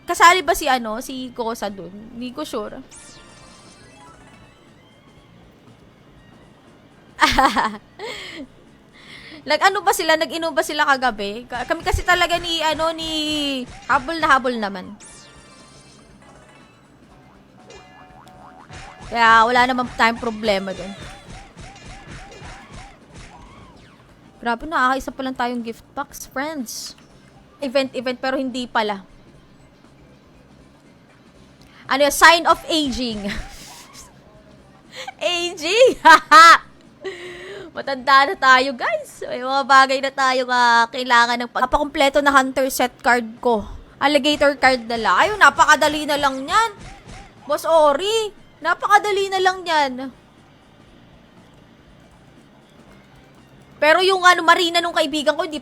Kasali ba si si Kosa dun? Hindi ko sure. Nag-ano ba sila? Nag-inom ba sila kagabi? Kami kasi talaga ni habol na habol naman. Kaya wala namang time problema dun. Grabe, nakakaisa pa lang tayong gift packs, friends. Event pero hindi pala. Ano yun? Sign of aging. Aging! Matanda na tayo, guys. May mga bagay na tayo kailangan ng papakompleto na hunter set card ko. Alligator card na lang. Ayun, napakadali na lang yan. Boss Ori, napakadali na lang yan. Pero yung marina nung kaibigan ko, hindi.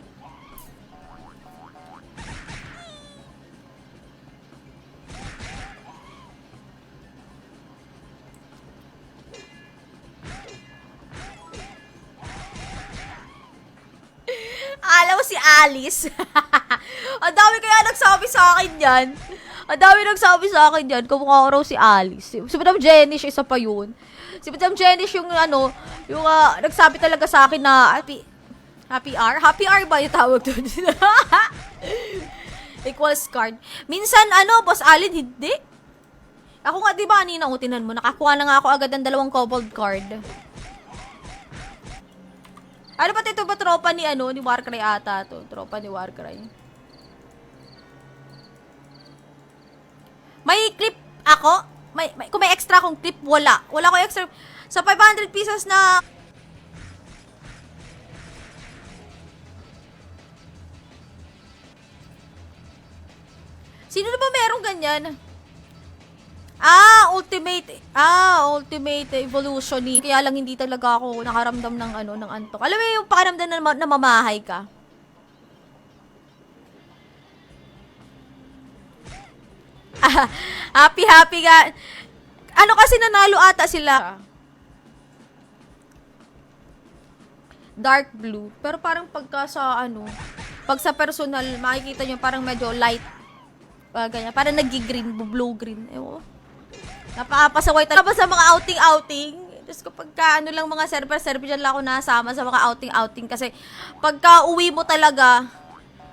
Alam mo si Alice. Ang dami kaya nagsabi sa akin yan. Ang dami nagsabi sa akin yan. Kumukha ko raw si Alice. Si Madam Jenish, isa pa yun. Si Madam Jenish yung yung nagsabi talaga sa akin na Happy hour? Happy hour ba yung tawag doon? Equals card. Minsan Boss Alin, hindi. Ako nga, di ba, kanina utinan mo, nakakuha na nga ako agad ng 2 kobold card. Ano ba ito ba tropa ni ni Warcry ata to? Tropa ni Warcry. May clip ako? Kung may extra akong clip, wala. Wala ko extra. Sa 500 pesos na sino na ba merong ganyan? Ultimate evolution ni. Kaya lang hindi talaga ako nakaramdam ng ng antok. Alam mo yung pakiramdam na mamahay ka. Happy ga. Ano kasi nanalo ata sila. Dark blue. Pero parang pagka sa pag sa personal, makikita nyo parang medyo light. Ganyan. Parang nag-green, blue-green. Ewan. Napapasaway talaga sa mga outing-outing. Tapos kapag lang mga server dyan lang ako nasama sa mga outing-outing. Kasi pagka uwi mo talaga,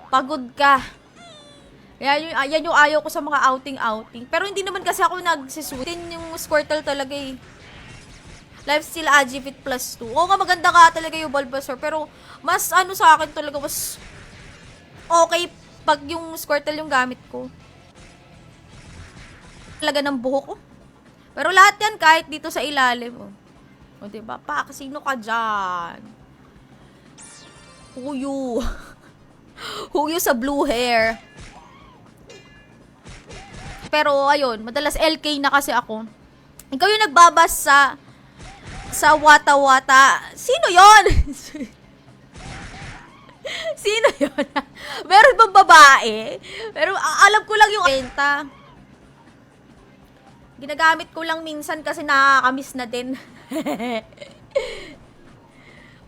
pagod ka. Yan yung ayaw ko sa mga outing-outing. Pero hindi naman kasi ako nagsiswitin yung Squirtle talaga eh. Lifesteal Agifit plus 2. Oo nga, maganda ka talaga yung Bulbasaur. Pero mas sa akin talaga, mas okay pag yung Squirtle yung gamit ko. Talaga ng buhok ko. Pero lahat yan kahit dito sa ilalim. O diba? Sino ka dyan? Huyo. Huyo sa blue hair. Pero ayun, madalas LK na kasi ako. Ikaw yung nagbabas sa wata-wata. Sino yon? Sino yon? Meron bang babae? Pero alam ko lang yung benta. Ginagamit ko lang minsan kasi nakakamiss na din.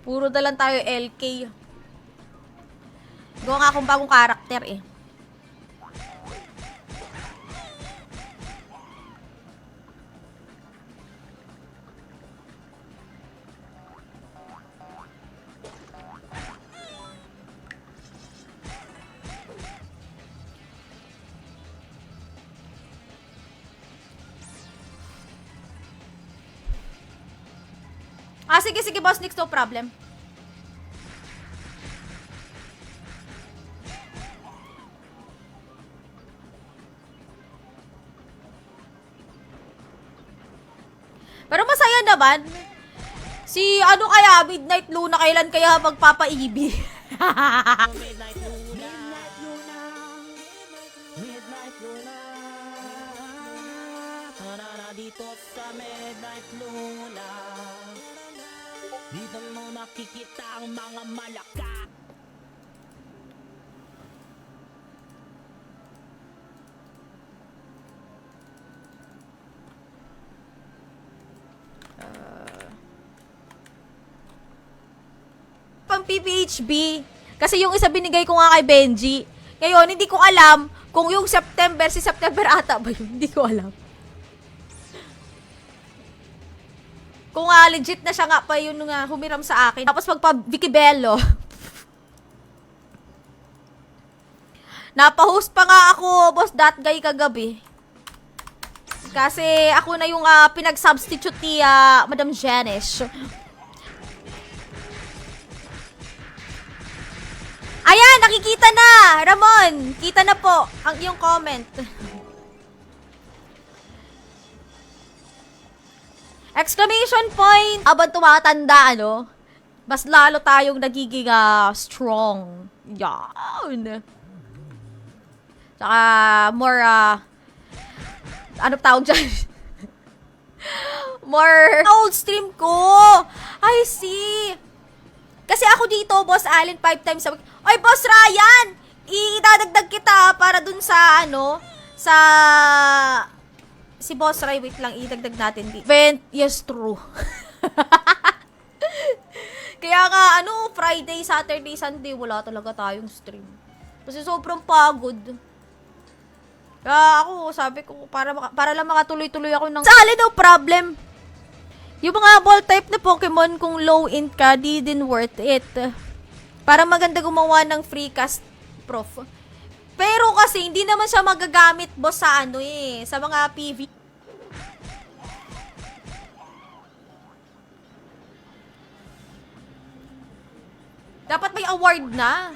Puro na lang tayo LK. Gawa nga akong bagong karakter eh. Sige, boss, next, no problem. Pero masaya naman. Si kaya, Midnight Luna, kailan kaya magpapaibi? Midnight Luna, Midnight Luna, tara dito sa Midnight Luna. Dito mo makikita ang mga malaka. Pang PPHB. Kasi yung isa binigay ko nga kay Benji. Ngayon, hindi ko alam Kung yung September, si September ata ba yun? Hindi ko alam. Kung legit na siya nga pa yun nga humiram sa akin. Tapos magpa Vicky Bello. Napa-host pa nga ako, boss, that guy kagabi. Kasi ako na yung pinag-substitute ni Madam Janice. Ayan, nakikita na! Ramon, kita na po ang iyong comment. Exclamation point! Abang tumatanda, ano? Mas lalo tayong nagiging strong. Yan. Tsaka more, ano tawag dyan? More old stream ko! I see! Kasi ako dito, Boss Allen, 5 times a week. Oy, Boss Ryan! Idadagdag kita para dun sa, ano, sa... Si Boss Ray, wait lang, idagdag natin dito. Yes, true. Kaya nga, ano, Friday, Saturday, Sunday, wala talaga tayong stream. Kasi sobrang pagod. Kaya ako, sabi ko, para lang makatuloy-tuloy ako ng... Sali, no problem. Yung mga ball type na Pokemon, kung low int ka, di din worth it. Para maganda gumawa ng free cast, prof. Pero kasi, hindi naman siya magagamit, boss, sa ano sa mga PV. Dapat may award na.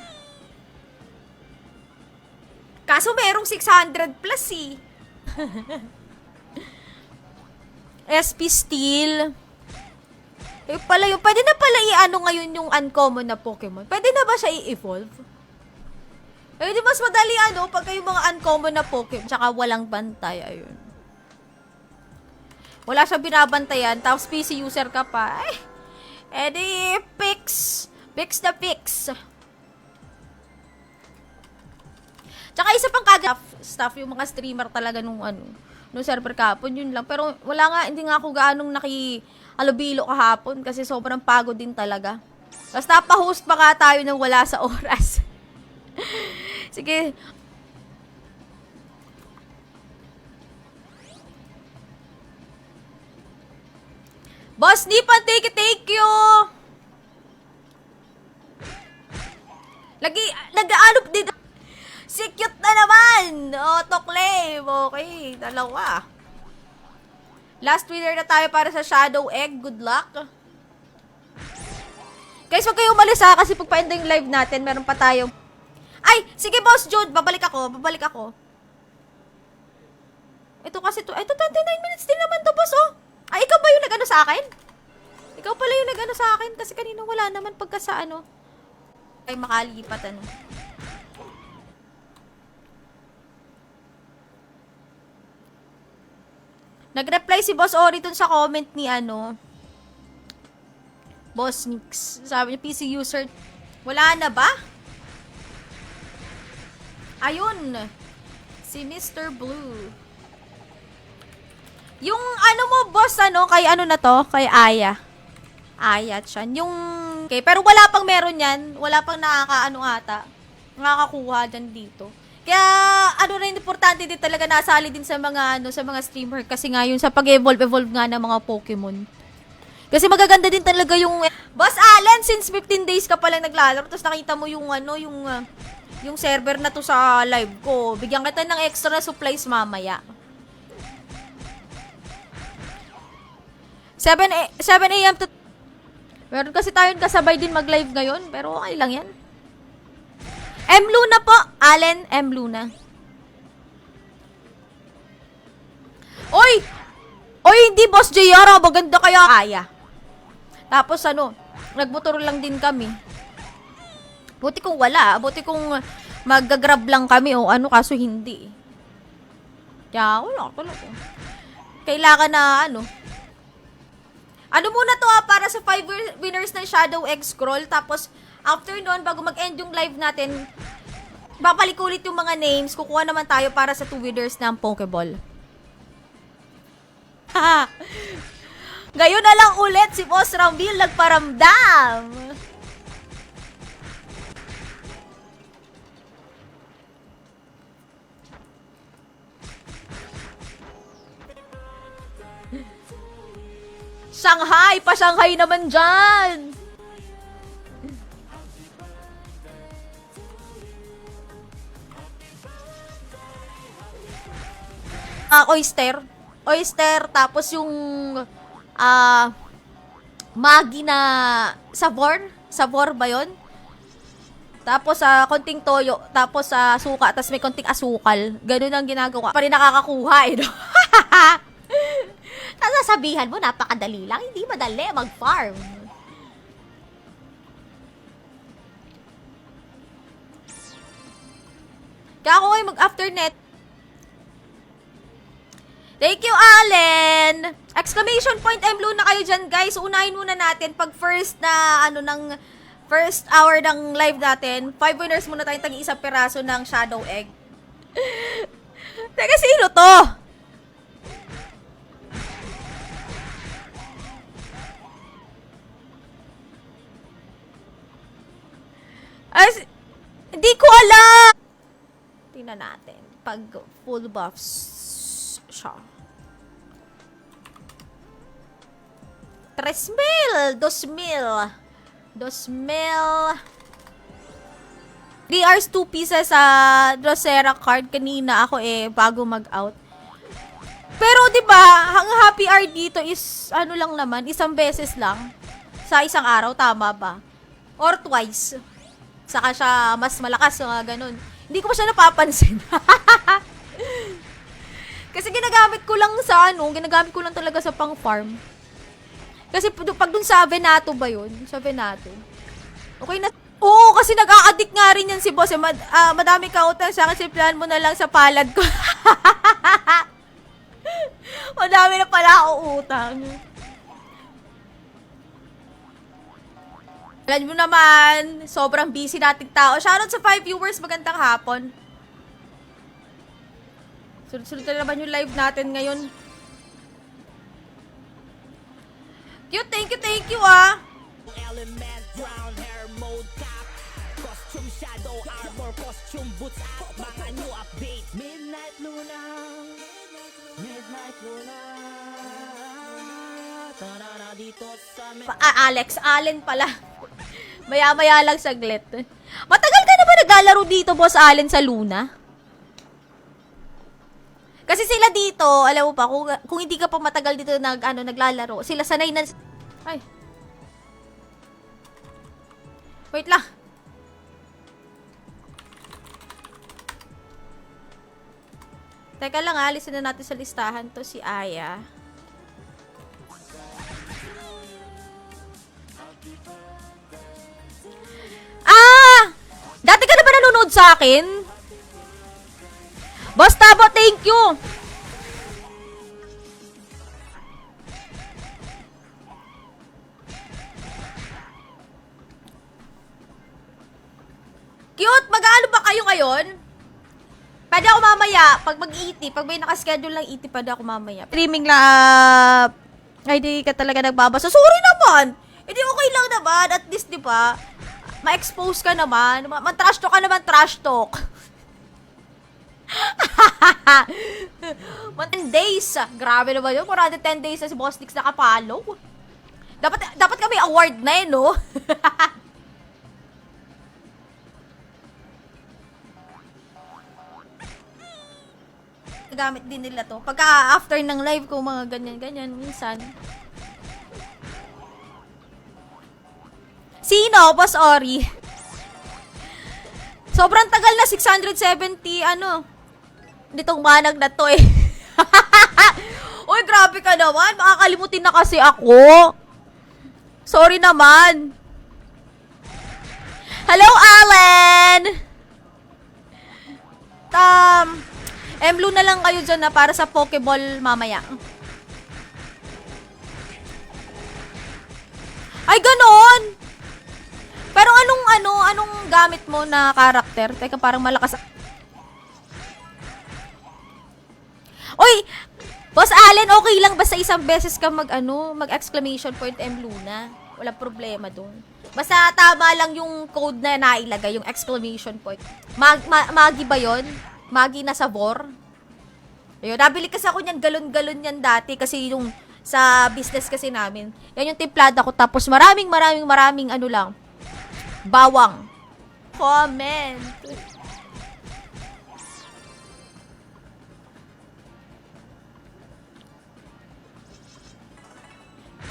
Kaso merong 600 plus SP Steel. Pala yun. Pwede na pala i-ano ngayon yung uncommon na Pokemon. Pwede na ba siya i-evolve? Di mas madali pagka yung mga uncommon na Pokemon. Tsaka walang bantay. Ayun. Wala siyang binabantayan. Tapos PC user ka pa. Di fix. Fix na fix. Tsaka isa pang stuff yung mga streamer talaga nung server kahapon, yun lang. Pero wala nga, hindi nga ako gaanong naki-alubilo kahapon kasi sobrang pagod din talaga. Tapos napa-host pa nga tayo nang wala sa oras. Sige. Boss Nipan, take you! Nag-aanop din. Si cute na naman! Autoclave. Okay, dalawa. Last winner na tayo para sa Shadow Egg. Good luck. Guys, wag kayo umalis kasi pagpa-end yung live natin, meron pa tayo. Ay, sige Boss Jude, babalik ako. Ito kasi ito 29 minutes din naman to, boss, Ay, ikaw ba yung nag-ano sa akin? Ikaw pala yung nag-ano sa akin kasi kanina wala naman pagka sa ay makalipat Nag-reply si Boss Ori dun sa comment ni Boss Nix. Sabi niya, PC user, wala na ba? Ayun. Si Mr. Blue. Yung mo, boss, kay na to? Kay Aya. Aya, Chan. Yung, okay, pero wala pang meron yan. Wala pang nakakakuha dyan dito. Kaya, rin, importante din talaga nasali din sa mga, sa mga streamer. Kasi nga yun, sa pag-evolve nga ng mga Pokemon. Kasi magaganda din talaga yung, Boss Allen, since 15 days ka palang naglalaro, tapos nakita mo yung, yung server na to sa live ko. Bigyan kita ng extra supplies mamaya. 7 a.m. to... Meron kasi tayong kasabay din mag-live ngayon, pero okay lang yan. M. Luna po. Allen M. Luna. Oy, hindi Boss JR. Maganda kaya. Aya. Tapos nagmotor lang din kami. Buti kung wala. Buti kung mag-grab lang kami kaso hindi. Kaya wala talaga. Kailangan na muna to para sa 5 winners ng Shadow Egg Scroll. Tapos, after nun, bago mag-end yung live natin, babalik ulit yung mga names. Kukuha naman tayo para sa 2 winners ng Pokeball. Ngayon na lang ulit si Boss Rambil nagparamdam. Shanghai! Pa-Shanghai naman dyan! Oyster. Oyster, tapos yung Maggi na sabor. Sabor ba yun? Tapos konting toyo, tapos suka, tapos may konting asukal. Ganun ang ginagawa. Pa rin nakakakuha eh, no? Sasabihan mo, napakadali lang. Hindi madali mag-farm. Kaya ako ngayon mag-afternet. Thank you, Allen! Exclamation point and blue na kayo dyan, guys. Unahin muna natin pag first na, first hour ng live natin. 5 winners muna tayo, tagi isang piraso ng shadow egg. Teka, sino to? Hindi ko alam! Tingnan natin. Pag full buffs siya. 3,000! 2,000! 3 hours, 2 pieces sa Drosera card kanina ako bago mag-out. Pero 'di ba, ang happy hour dito is lang naman, isang beses lang sa isang araw, tama ba? Or twice. Saka siya mas malakas, ganun. Hindi ko pa siya napapansin. Kasi ginagamit ko lang ginagamit ko lang talaga sa pang-farm. Kasi pag dun sa Venato ba yun? Sa Venato. Okay na. Oo, kasi nag-a-addict nga rin yan si boss. Madami ka utang sa akin, simplahan mo na lang sa palad ko. Madami na pala ako utang. Alam mo naman, sobrang busy nating tao. Shoutout sa 5 viewers, magandang hapon. Sunod-sunod na naman yung live natin ngayon. Cute, thank you Element, brown hair, mode cap, costume, shadow, armor, costume, boots, mga new update. Midnight Luna, Midnight Luna, tarara dito sa Alex, Allen pala. Maya-maya lang saglit. Matagal ka na ba naglalaro dito, Boss Allen, sa Luna? Kasi sila dito, alam mo pa, kung hindi ka pa matagal dito naglalaro, sila sanay na... Ay. Wait lang. Teka lang alisin na natin sa listahan to si Aya. Dati ka na ba nanonood sa akin? Boss Tabo, thank you! Cute! Mag-aano ba kayo ngayon? Pwede ako mamaya, pag mag-ET, pag may nakaschedule ng ET, pwede ako mamaya. Streaming lang, ay di ka talaga nagbabasa. Sorry naman! Hindi okay lang naman, at least di ba? Ma-expose ka naman. Man-trash talk ka naman, trash talk. 10 days. Grabe naman yun. Kung 10 days na si Boss Nix nakapalo. Dapat kami award na no? Gamit din nila to. Pagka after ng live ko, mga ganyan-ganyan, minsan. Sino? Boss Ori. Sobrang tagal na, 670, nitong manag na to Uy, grabe ka naman. Makakalimutin na kasi ako. Sorry naman. Hello, Alan! Blue na lang kayo dyan na para sa Pokeball mamaya. Ay, ganon! Pero anong gamit mo na karakter? Teka, parang malakas. Oy! Boss Allen, okay lang basta isang beses ka mag-exclamation point Luna. Walang problema doon. Basta tama lang yung code na nailagay, yung exclamation point. Magi ba yon? Magi na sabor? Ayun, nabili kasi ako niyan, galon-galon yan dati kasi yung sa business kasi namin. Yan yung timplada ko. Tapos maraming ano lang, bawang. Comment.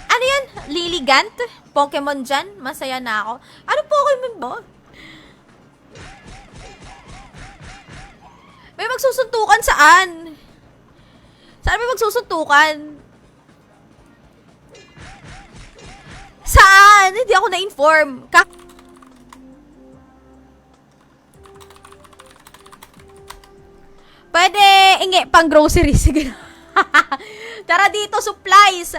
Ano yan? Lilligant? Pokemon dyan? Masaya na ako. Ano Pokemon ba? May magsusuntukan saan? Saan may magsusuntukan? Saan? Hindi ako na-inform. Pwede ingi pang grocery. Sige. Tara dito, supplies.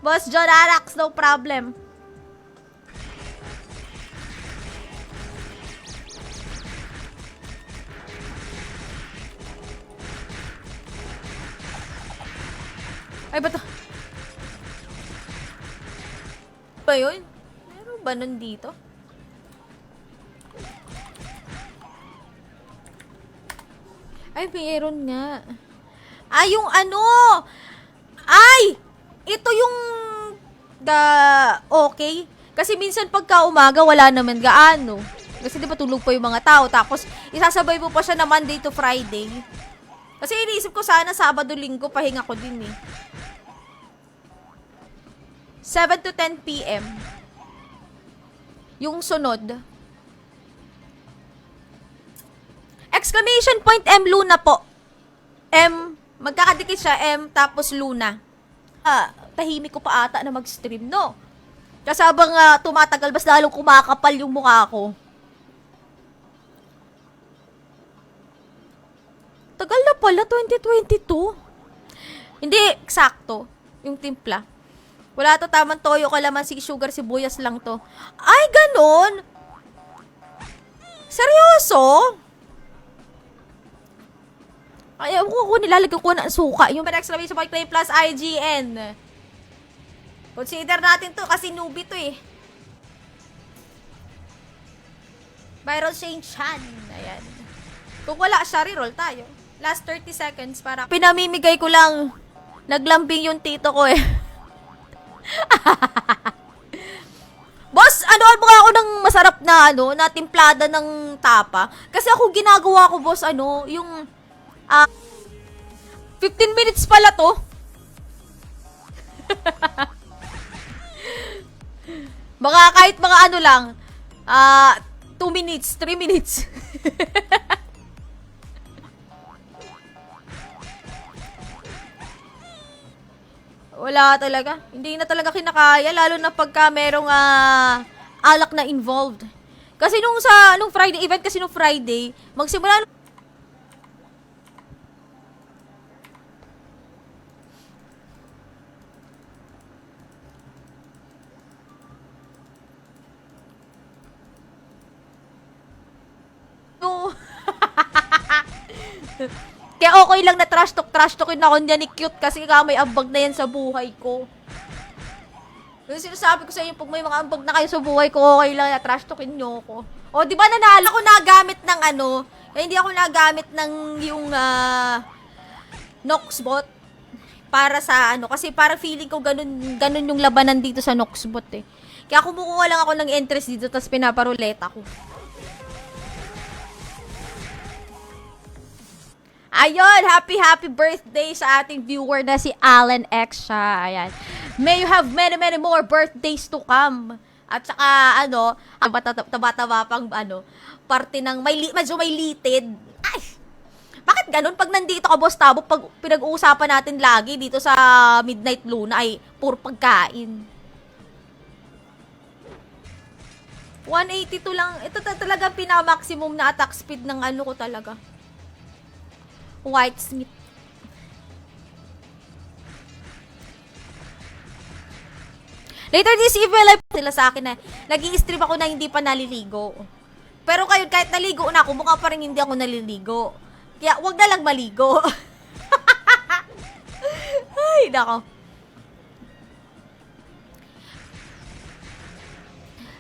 Boss John Arax, no problem. Ay, bato. Ba yun? Meron ba nun dito? Ay, meron nga. Ay, yung ano! Ay! Ito yung okay. Kasi minsan pagka umaga, wala naman gaano. Kasi di ba tulog pa yung mga tao. Tapos, isasabay mo pa siya na Monday to Friday. Kasi iniisip ko sana Sabado, Linggo, pahinga ko din eh. 7 to 10 p.m. Yung sunod. Exclamation point M Luna po. M, magkakadikit siya M, tapos Luna. Tahimik ko pa ata na mag-stream, no? Kasi habang tumatagal, mas lalong kumakapal yung mukha ko. Tagal na pala, 2022. Hindi, eksakto. Yung timpla. Wala to tamang toyo, kalamansi, sugar, sibuyas lang to. Ay, ganon? Seryoso? Ay, ako nilalagyan ko ng suka. Yung exclamation point play plus IGN. Consider natin to kasi newbie to eh. Viral Shane Chan. Ayan. Kung wala siya, reroll tayo. Last 30 seconds para pinamimigay ko lang. Naglambing yung tito ko eh. Boss, anuan mo nga ako ng masarap na na timplada ng tapa. Kasi ako ginagawa ko, boss, yung 15 minutes pala to. Mga kahit mga lang, 2 minutes, 3 minutes. Wala talaga. Hindi na talaga kinakaya, lalo na pagka merong alak na involved. Kasi nung Friday event kasi nung Friday, magsimula no. Kaya okay lang na trash talkin ako niya ni Cute kasi may ambag na yan sa buhay ko. Yung sinasabi ko sa inyo, pag may mga ambag na kayo sa buhay ko, okay lang na trash talkin nyo ko. O, di ba nanalo ko nagamit ng hindi ako nagamit ng yung Noxbot para sa kasi para feeling ko ganun yung labanan dito sa Noxbot eh. Kaya kumukuha lang ako ng interest dito tapos pinaparuleta ko. Ayun, happy birthday sa ating viewer na si Alan X siya. Ayan. May you have many more birthdays to come. At saka taba-taba pang parte ng medyo may litid. Ay! Bakit ganun? Pag nandito ka, Boss Tabo, pag pinag-uusapan natin lagi dito sa Midnight Luna ay puro pagkain. 182 lang. Ito talaga pinaka-maximum na attack speed ng ko talaga. White Smith. Later this evening, live sila sa akin na nag-i-stream ako na hindi pa naliligo. Pero kayo, kahit naligo na ako, mukha pa rin hindi ako naliligo. Kaya, wag na lang maligo. Ay, nako.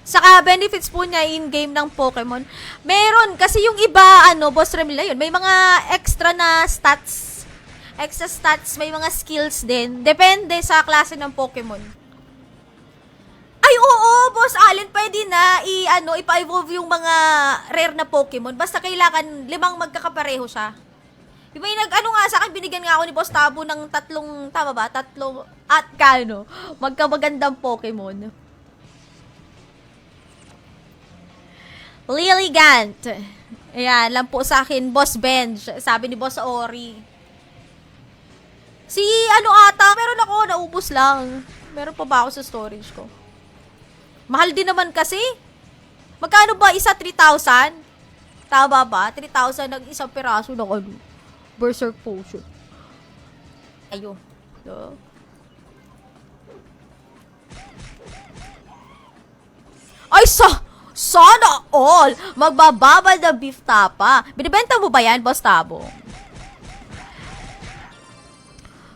Saka benefits po niya in-game ng Pokemon. Meron kasi yung iba Boss Remila yun, may mga extra na stats. Extra stats, may mga skills din. Depende sa klase ng Pokemon. Ay, oo, Boss Allen, pwede na ipa-evolve yung mga rare na Pokemon. Basta kailangan 5 magkakapareho siya. May nga sa akin, binigyan nga ako ni Boss Tabo ng 3, tama ba? 3 at magkamagandang Pokemon. Lilligant. Ayan, lang po sa akin, Boss Benj. Sabi ni Boss Ori. Si ata, meron ako, naubos lang. Meron pa ba ako sa storage ko? Mahal din naman kasi. Magkano ba isa? 3,000? Tama ba? 3,000 ng isang piraso ng Berserk Potion. Ayun. So. Ay, sana all! Magbababa ng beef tapa. Binibenta mo ba yan, Boss Tabo?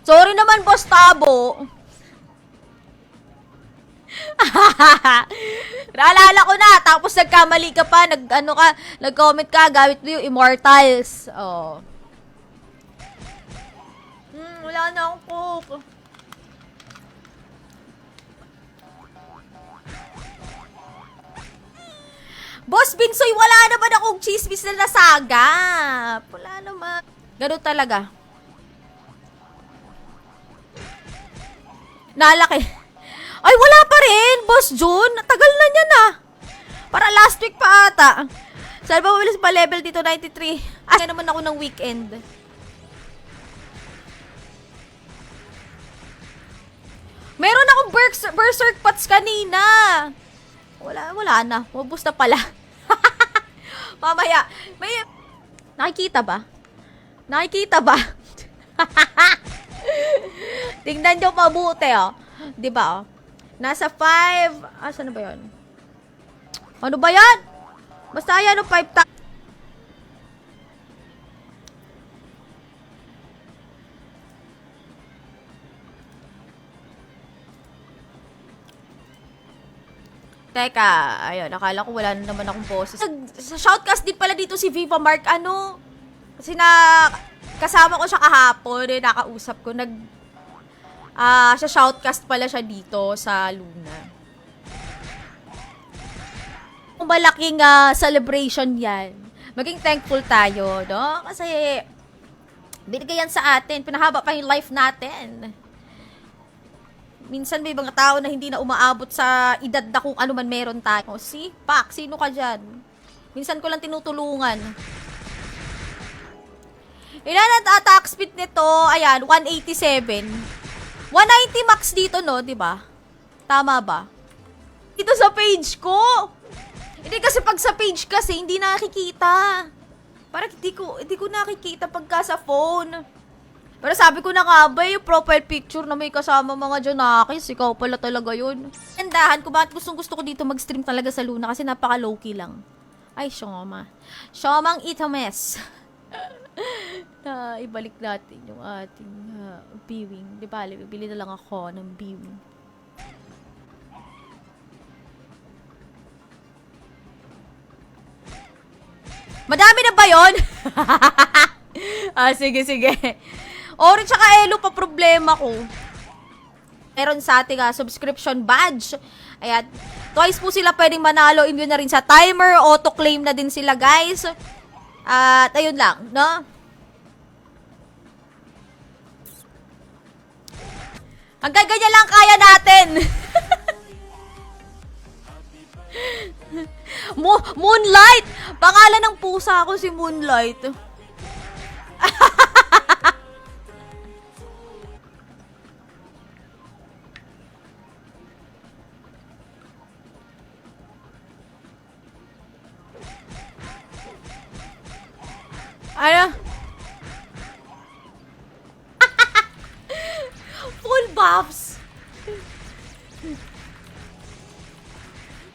Sorry naman, Boss Tabo. Naalala ko na, tapos nagkamali ka pa, nag-comment ka, gamit mo yung Immortals. Oh. Wala na akong coke. Boss Binsoy, wala naman akong chismis na nasagap. Wala naman. Ganun talaga. Nalaki. Ay, wala pa rin, Boss Jun. Tagal na niya na. Para last week pa ata. Saan ba mabilis pa level dito, 93? Kaya naman ako ng weekend. Meron akong berserk pots kanina. Wala na. Mabus na pala. Mamaya. Nakikita ba? Tingnan nyo mabuti, oh. Diba, oh? Nasa 5. Saan na ba yun? Ano ba yan? Basta yan, 5 Teka, ayun, nakala ko wala na naman akong boses. Sa shoutcast din pala dito si Viva Mark, kasi kasama ko siya kahapon, nakausap ko, sa shoutcast pala siya dito sa Luna. Kung malaking celebration yan, maging thankful tayo, no? Kasi, binigay yan sa atin, pinahaba pa yung life natin. Minsan may mga tao na hindi na umaabot sa edad na kung ano man meron tayo. Si Pak, sino ka dyan? Minsan ko lang tinutulungan. Ilan ang attack speed nito? Ayan, 187. 190 max dito, no? Diba? Tama ba? Dito sa page ko. Hindi kasi pag sa page kasi, hindi nakikita. Parang hindi ko nakikita pagka sa phone. Pero sabi ko na nga ba, yung profile picture na may kasama mga Jonakis, ikaw pala talaga yun. Andahan ko, bakit gusto ko dito mag-stream talaga sa Luna kasi napaka low-key lang. Ay, Shoma. Shomang Itames. Ibalik natin yung ating viewing. Di ba, bibili na lang ako ng viewing. Madami na ba yun? Sige. Orange tsaka Elo pa problema ko. Meron sa ating subscription badge. Ayan. Twice po sila pwedeng manalo. Immune na rin sa timer. Auto-claim na din sila, guys. At ayun lang, no? Hanggang ganyan lang kaya natin. Moonlight! Pangalan ng pusa ko si Moonlight. Ano? Full buffs.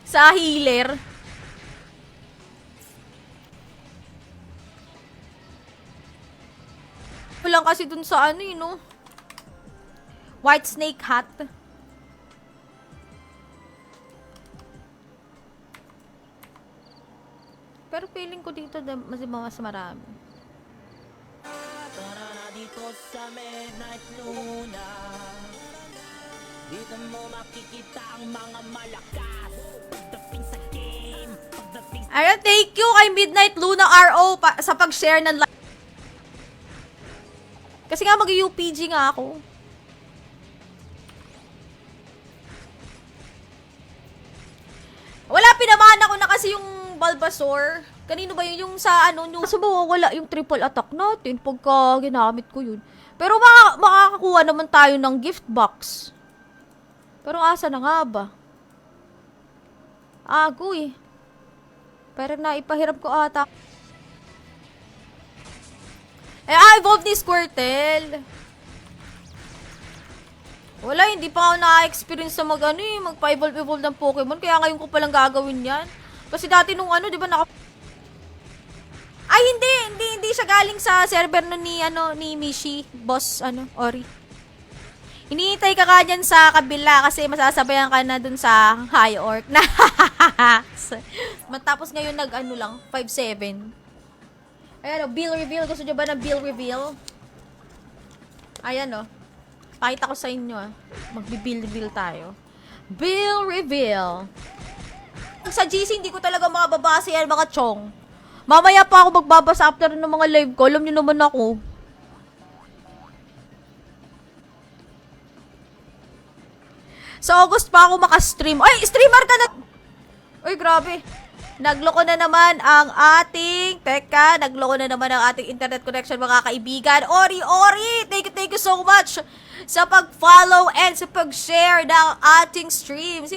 Sa healer. Walang kasi dun sa no? White snake hat. Pero feeling ko dito mas marami. dito sa Midnight Luna. Dito mo makikita ang mga malakas. Pagdating sa game, pagdating sa Ayun, thank you kay Midnight Luna RO sa pag-share ng live. Kasi nga mag-UPG nga ako. Wala, pinamana ko na kasi yung Bulbasaur. Kanino ba yun? Yung sa ano, yung wala yung triple attack natin pagka ginamit ko yun. Pero makakakuha naman tayo ng gift box. Pero asa na nga ba? Ago eh. Pero naipahirap ko ata. Evolve ni Squirtle. Wala, hindi pa ako na-experience sa magpa-evolve ng Pokemon. Kaya ngayon ko palang gagawin yan. Kasi dati nung di ba Ay, hindi siya galing sa server ni Mishi, boss, Ori. Hinihintay ka dyan sa kabila kasi masasabayan ka na dun sa High Orc. Matapos ngayon lang, 5-7. Ayan bill reveal. Gusto nyo ba ng bill reveal? Ayan pakita ko sa inyo Magbi-bill reveal tayo. Bill reveal. Sa GC, hindi ko talaga makababasa yan, mga chong. Mamaya pa ako magbabasa after ng mga live ko. Alam nyo naman ako. Sa August pa ako makastream. Ay, streamer ka na! Uy, grabe. Nagloko na naman ang ating internet connection, mga kaibigan. Ori! Thank you so much sa pag-follow and sa pag-share ng ating stream.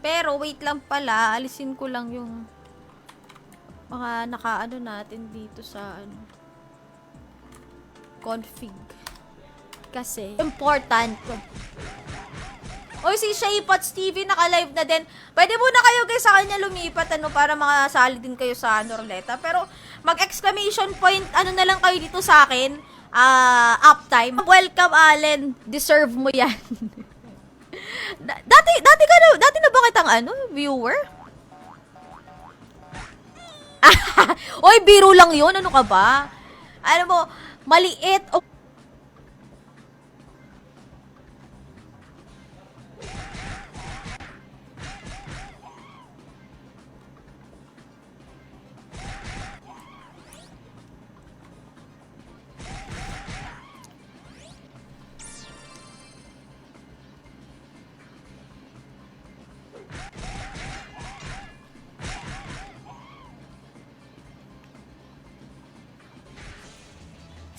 Pero, wait lang pala. Alisin ko lang yung mga natin dito sa config. Kasi, important. Oy, si Shaypots TV naka-live na din. Pwede muna kayo guys sa kanya lumipat para makasali din kayo sa Ruleta. Pero mag-exclamation point na lang kayo dito sa akin. Uptime. Welcome, Allen. Deserve mo 'yan. dati na ba kitang viewer? Oy, biro lang 'yon. Ano ka ba? Ano mo, maliit o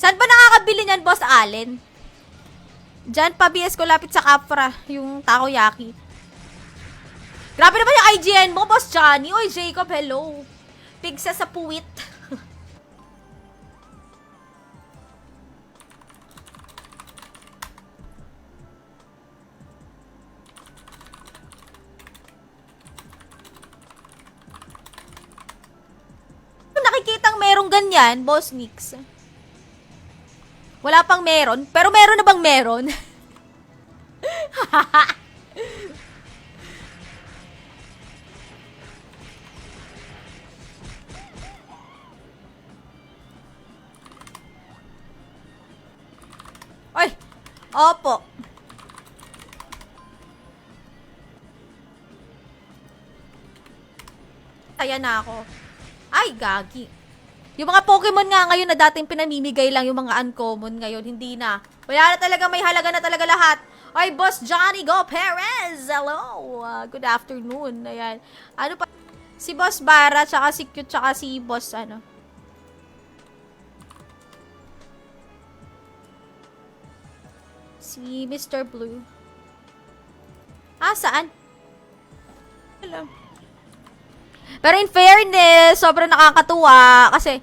Saan ba nakakabili niyan, Boss Allen? Diyan pa, BS ko lapit sa Capra, yung takoyaki. Grabe naman yung IGN mo, Boss Johnny. Oy, Jacob, hello. Pigsa sa puwit. Nakikitang merong ganyan, Boss Nix. Wala pang meron. Pero meron na bang meron? Ay! Opo. Ayan na ako. Ay, gagi. Yung mga Pokemon nga ngayon na dating pinamimigay lang yung mga uncommon ngayon, hindi na. Wala na talaga, may halaga na talaga lahat. Ay, Boss Johnny Go Perez! Hello! Good afternoon. Ayan. Ano pa? Si Boss Bara, tsaka si Cute, tsaka si Boss, si Mr. Blue. Saan? Hello. Pero in fairness, sobrang nakakatuwa kasi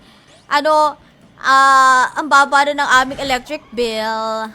ang baba na ng aming electric bill.